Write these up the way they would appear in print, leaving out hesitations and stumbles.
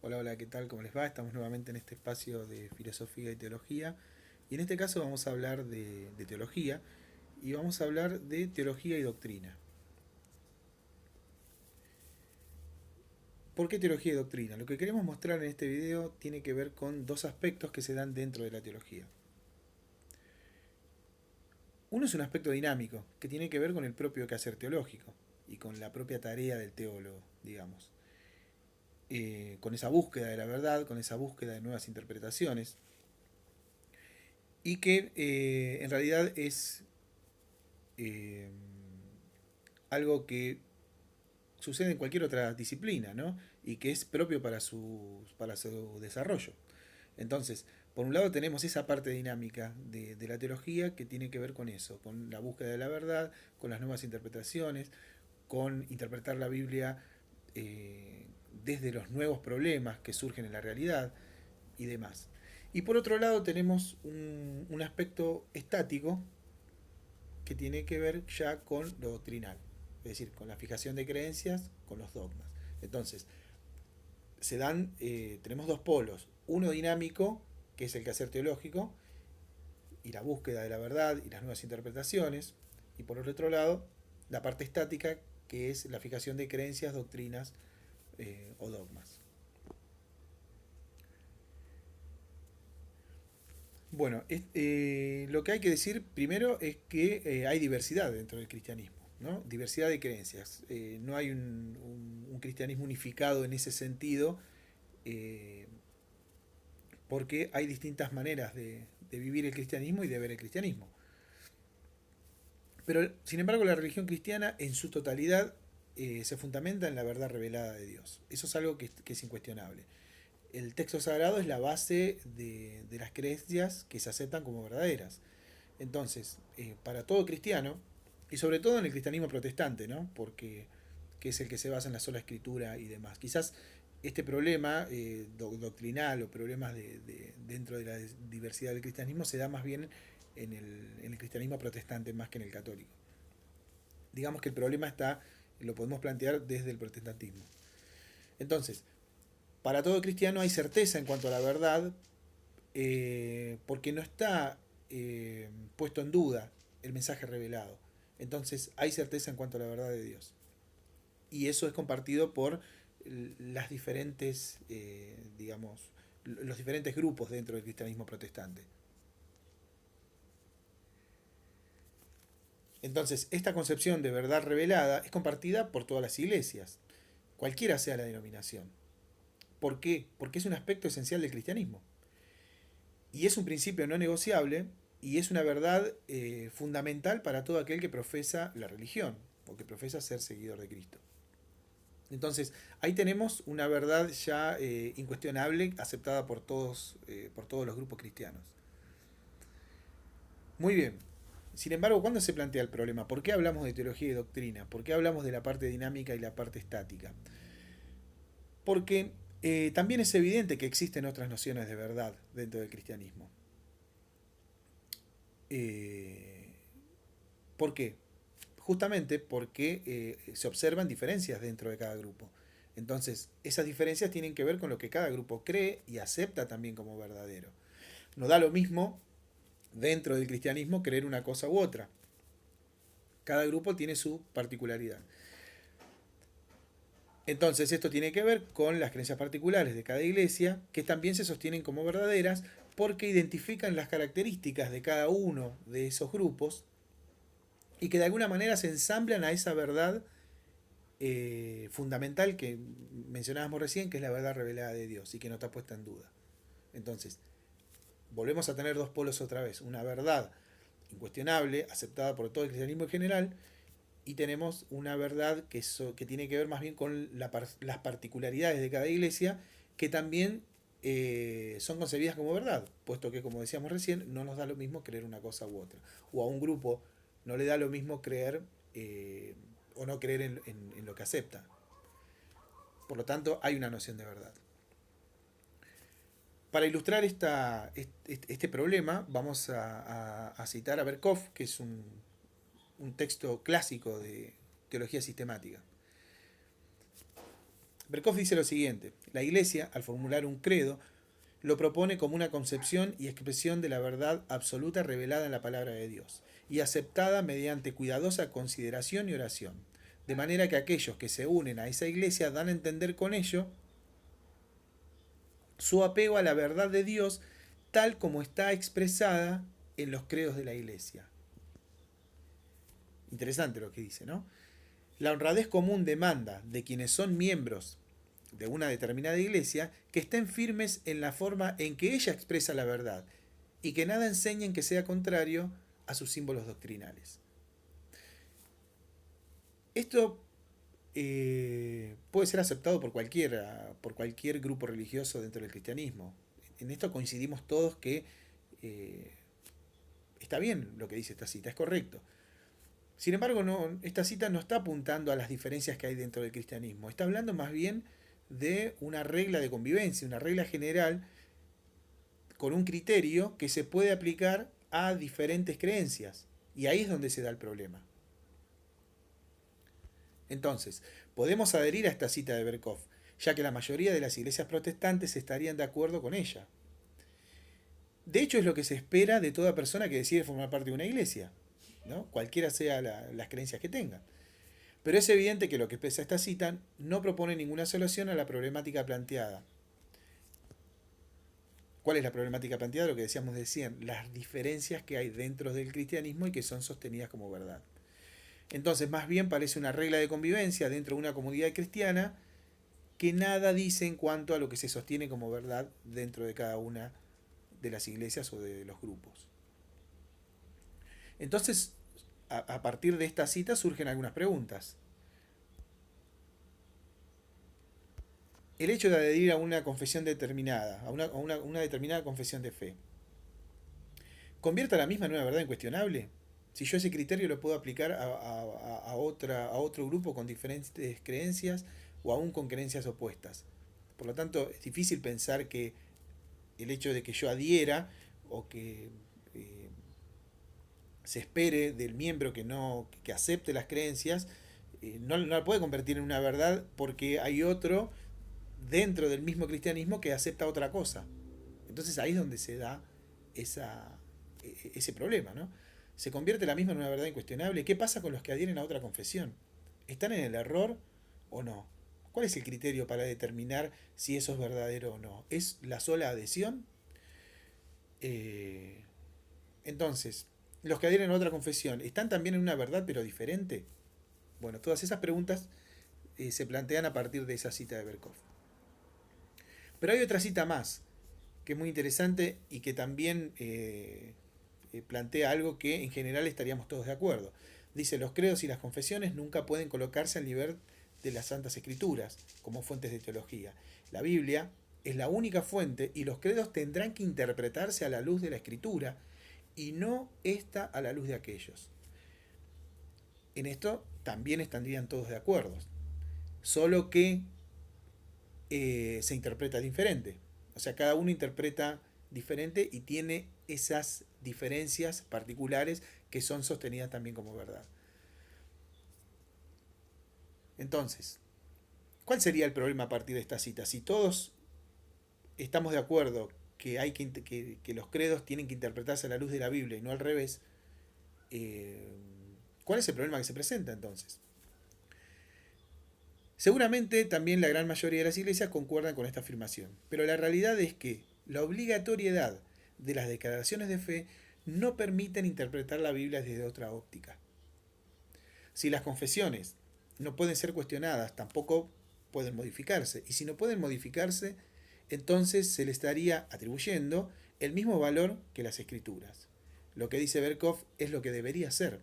Hola, hola, ¿qué tal? ¿Cómo les va? Estamos nuevamente en este espacio de filosofía y teología. Y en este caso vamos a hablar de teología y vamos a hablar de teología y doctrina. ¿Por qué teología y doctrina? Lo que queremos mostrar en este video tiene que ver con dos aspectos que se dan dentro de la teología. Uno es un aspecto dinámico, que tiene que ver con el propio quehacer teológico y con la propia tarea del teólogo, digamos. Con esa búsqueda de la verdad, con esa búsqueda de nuevas interpretaciones, y que en realidad es eh, algo que sucede en cualquier otra disciplina, ¿no? Y que es propio para su desarrollo. Entonces, por un lado tenemos esa parte dinámica de la teología que tiene que ver con eso, con la búsqueda de la verdad, con las nuevas interpretaciones, con interpretar la Biblia eh, desde los nuevos problemas que surgen en la realidad y demás. Y por otro lado tenemos un aspecto estático que tiene que ver ya con lo doctrinal, es decir, con la fijación de creencias, con los dogmas. Entonces, tenemos dos polos, uno dinámico, que es el quehacer teológico, y la búsqueda de la verdad y las nuevas interpretaciones, y por el otro lado, la parte estática, que es la fijación de creencias, doctrinas o dogmas. Bueno, lo que hay que decir primero es que hay diversidad dentro del cristianismo, ¿no? Diversidad de creencias. No hay un cristianismo unificado en ese sentido, eh, porque hay distintas maneras de vivir el cristianismo y de ver el cristianismo. Pero, sin embargo, la religión cristiana en su totalidad se fundamenta en la verdad revelada de Dios. Eso es algo que es incuestionable. El texto sagrado es la base de las creencias que se aceptan como verdaderas. Entonces, para todo cristiano, y sobre todo en el cristianismo protestante, ¿no? Porque que es el que se basa en la sola escritura y demás. Quizás este problema doctrinal o problemas dentro de la diversidad del cristianismo se da más bien en el cristianismo protestante más que en el católico. Digamos que el problema está, lo podemos plantear desde el protestantismo. Entonces, para todo cristiano hay certeza en cuanto a la verdad, porque no está puesto en duda el mensaje revelado. Entonces hay certeza en cuanto a la verdad de Dios. Y eso es compartido por las diferentes, digamos, los diferentes grupos dentro del cristianismo protestante. Entonces, esta concepción de verdad revelada es compartida por todas las iglesias, cualquiera sea la denominación. ¿Por qué? Porque es un aspecto esencial del cristianismo. Y es un principio no negociable y es una verdad fundamental para todo aquel que profesa la religión o que profesa ser seguidor de Cristo. Entonces, ahí tenemos una verdad ya incuestionable, aceptada por todos los grupos cristianos. Muy bien. Sin embargo, ¿cuándo se plantea el problema? ¿Por qué hablamos de teología y doctrina? ¿Por qué hablamos de la parte dinámica y la parte estática? Porque también es evidente que existen otras nociones de verdad dentro del cristianismo. Eh, ¿Por qué? Justamente porque se observan diferencias dentro de cada grupo. Entonces, esas diferencias tienen que ver con lo que cada grupo cree y acepta también como verdadero. No da lo mismo dentro del cristianismo creer una cosa u otra. Cada grupo tiene su particularidad. Entonces, esto tiene que ver con las creencias particulares de cada iglesia, que también se sostienen como verdaderas porque identifican las características de cada uno de esos grupos y que de alguna manera se ensamblan a esa verdad fundamental que mencionábamos recién, que es la verdad revelada de Dios y que no está puesta en duda. Entonces, volvemos a tener dos polos otra vez, una verdad incuestionable, aceptada por todo el cristianismo en general, y tenemos una verdad que tiene que ver más bien con las particularidades de cada iglesia, que también son concebidas como verdad, puesto que, como decíamos recién, no nos da lo mismo creer una cosa u otra, o a un grupo no le da lo mismo creer o no creer en lo que acepta. Por lo tanto, hay una noción de verdad. Para ilustrar este problema, vamos a citar a Berkov, que es un texto clásico de teología sistemática. Berkov dice lo siguiente: La Iglesia, al formular un credo, lo propone como una concepción y expresión de la verdad absoluta revelada en la palabra de Dios y aceptada mediante cuidadosa consideración y oración. De manera que aquellos que se unen a esa iglesia dan a entender con ello su apego a la verdad de Dios tal como está expresada en los credos de la iglesia. Interesante lo que dice, ¿no? La honradez común demanda de quienes son miembros de una determinada iglesia que estén firmes en la forma en que ella expresa la verdad y que nada enseñen que sea contrario a sus símbolos doctrinales. Esto puede ser aceptado por cualquier grupo religioso dentro del cristianismo. En esto coincidimos todos que eh, está bien lo que dice esta cita, es correcto. Sin embargo, esta cita no está apuntando a las diferencias que hay dentro del cristianismo, está hablando más bien de una regla de convivencia, una regla general con un criterio que se puede aplicar a diferentes creencias. Y ahí es donde se da el problema. Entonces, podemos adherir a esta cita de Berkov, ya que la mayoría de las iglesias protestantes estarían de acuerdo con ella. De hecho, es lo que se espera de toda persona que decide formar parte de una iglesia, ¿no? Cualquiera sea las creencias que tenga. Pero es evidente que lo que expresa esta cita no propone ninguna solución a la problemática planteada. ¿Cuál es la problemática planteada? Lo que decíamos recién, las diferencias que hay dentro del cristianismo y que son sostenidas como verdad. Entonces, más bien parece una regla de convivencia dentro de una comunidad cristiana que nada dice en cuanto a lo que se sostiene como verdad dentro de cada una de las iglesias o de los grupos. Entonces, a partir de esta cita surgen algunas preguntas. El hecho de adherir a una confesión determinada, a una determinada confesión de fe, ¿convierte a la misma en una verdad incuestionable? Si yo ese criterio lo puedo aplicar a otro grupo con diferentes creencias o aún con creencias opuestas. Por lo tanto, es difícil pensar que el hecho de que yo adhiera o que se espere del miembro que acepte las creencias, no la puede convertir en una verdad porque hay otro dentro del mismo cristianismo que acepta otra cosa. Entonces ahí es donde se da ese problema, ¿no? ¿Se convierte la misma en una verdad incuestionable? ¿Qué pasa con los que adhieren a otra confesión? ¿Están en el error o no? ¿Cuál es el criterio para determinar si eso es verdadero o no? ¿Es la sola adhesión? Entonces, los que adhieren a otra confesión, ¿están también en una verdad pero diferente? Bueno, todas esas preguntas se plantean a partir de esa cita de Berkov. Pero hay otra cita más, que es muy interesante y que también plantea algo que en general estaríamos todos de acuerdo. Dice, los credos y las confesiones nunca pueden colocarse al nivel de las Santas Escrituras como fuentes de teología. La Biblia es la única fuente y los credos tendrán que interpretarse a la luz de la Escritura y no esta a la luz de aquellos. En esto también estarían todos de acuerdo, solo que se interpreta diferente. O sea, cada uno interpreta diferente y tiene esas diferencias particulares que son sostenidas también como verdad. Entonces, ¿cuál sería el problema a partir de esta cita? Si todos estamos de acuerdo que que los credos tienen que interpretarse a la luz de la Biblia y no al revés, ¿cuál es el problema que se presenta entonces? Seguramente también la gran mayoría de las iglesias concuerdan con esta afirmación, pero la realidad es que la obligatoriedad de las declaraciones de fe no permiten interpretar la Biblia desde otra óptica. Si las confesiones no pueden ser cuestionadas, tampoco pueden modificarse, y si no pueden modificarse, entonces se le estaría atribuyendo el mismo valor que las escrituras. Lo que dice Berkov es lo que debería ser,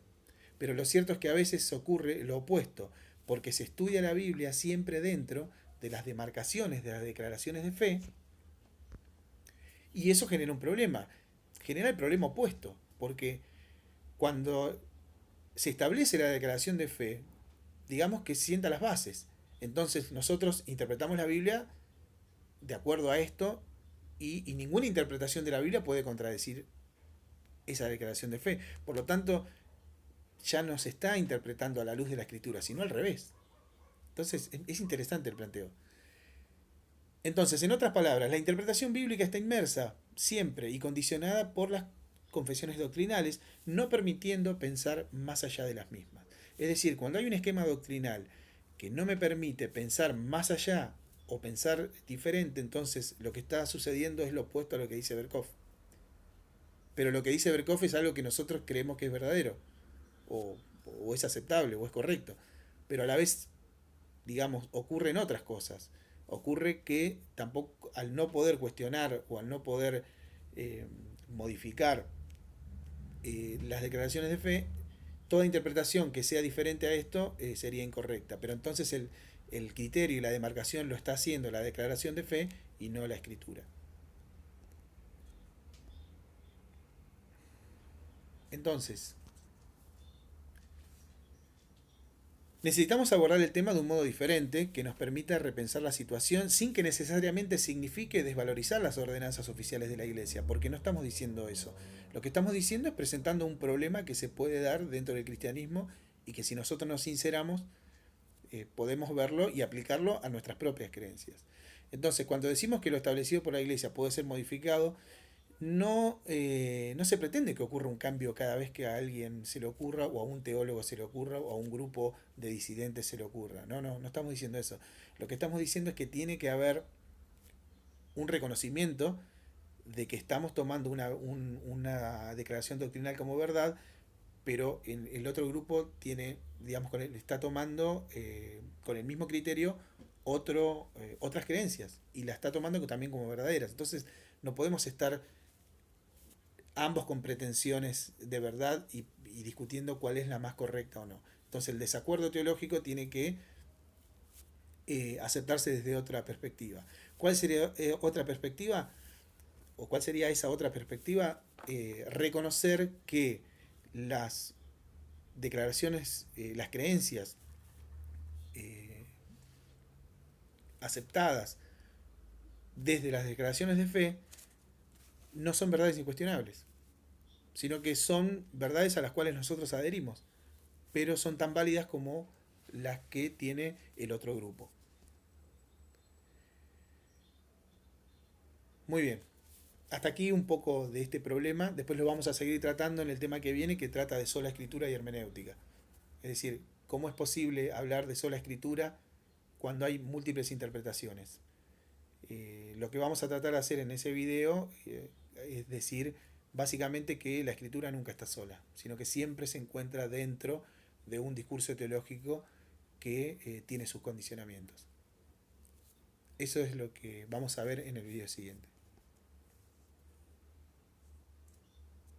pero lo cierto es que a veces ocurre lo opuesto, porque se estudia la Biblia siempre dentro de las demarcaciones de las declaraciones de fe, y eso genera un problema. Genera el problema opuesto, porque cuando se establece la declaración de fe, digamos que sienta las bases. Entonces nosotros interpretamos la Biblia de acuerdo a esto y ninguna interpretación de la Biblia puede contradecir esa declaración de fe. Por lo tanto, ya no se está interpretando a la luz de la Escritura, sino al revés. Entonces, es interesante el planteo. Entonces, en otras palabras, la interpretación bíblica está inmersa siempre y condicionada por las confesiones doctrinales, no permitiendo pensar más allá de las mismas. Es decir, cuando hay un esquema doctrinal que no me permite pensar más allá o pensar diferente, entonces lo que está sucediendo es lo opuesto a lo que dice Berkov. Pero lo que dice Berkov es algo que nosotros creemos que es verdadero, o es aceptable, o es correcto. Pero a la vez, digamos, ocurren otras cosas. Ocurre que tampoco, al no poder cuestionar o al no poder eh, modificar las declaraciones de fe, toda interpretación que sea diferente a esto sería incorrecta. Pero entonces el criterio y la demarcación lo está haciendo la declaración de fe y no la escritura. Entonces, necesitamos abordar el tema de un modo diferente que nos permita repensar la situación sin que necesariamente signifique desvalorizar las ordenanzas oficiales de la Iglesia, porque no estamos diciendo eso. Lo que estamos diciendo es presentando un problema que se puede dar dentro del cristianismo y que si nosotros nos sinceramos podemos verlo y aplicarlo a nuestras propias creencias. Entonces, cuando decimos que lo establecido por la Iglesia puede ser modificado, no se pretende que ocurra un cambio cada vez que a alguien se le ocurra, o a un teólogo se le ocurra, o a un grupo de disidentes se le ocurra. No estamos diciendo eso. Lo que estamos diciendo es que tiene que haber un reconocimiento de que estamos tomando una declaración doctrinal como verdad, pero el otro grupo tiene, digamos, está tomando con el mismo criterio otras creencias y la está tomando también como verdaderas. Entonces no podemos estar ambos con pretensiones de verdad y discutiendo cuál es la más correcta o no. Entonces el desacuerdo teológico tiene que aceptarse desde otra perspectiva. ¿Cuál sería otra perspectiva? ¿O cuál sería esa otra perspectiva? Reconocer que las declaraciones, las creencias eh, aceptadas desde las declaraciones de fe no son verdades incuestionables, sino que son verdades a las cuales nosotros adherimos, pero son tan válidas como las que tiene el otro grupo. Muy bien, hasta aquí un poco de este problema, después lo vamos a seguir tratando en el tema que viene, que trata de sola escritura y hermenéutica. Es decir, cómo es posible hablar de sola escritura cuando hay múltiples interpretaciones. Lo que vamos a tratar de hacer en ese video es decir, básicamente que la escritura nunca está sola, sino que siempre se encuentra dentro de un discurso teológico que tiene sus condicionamientos. Eso es lo que vamos a ver en el video siguiente.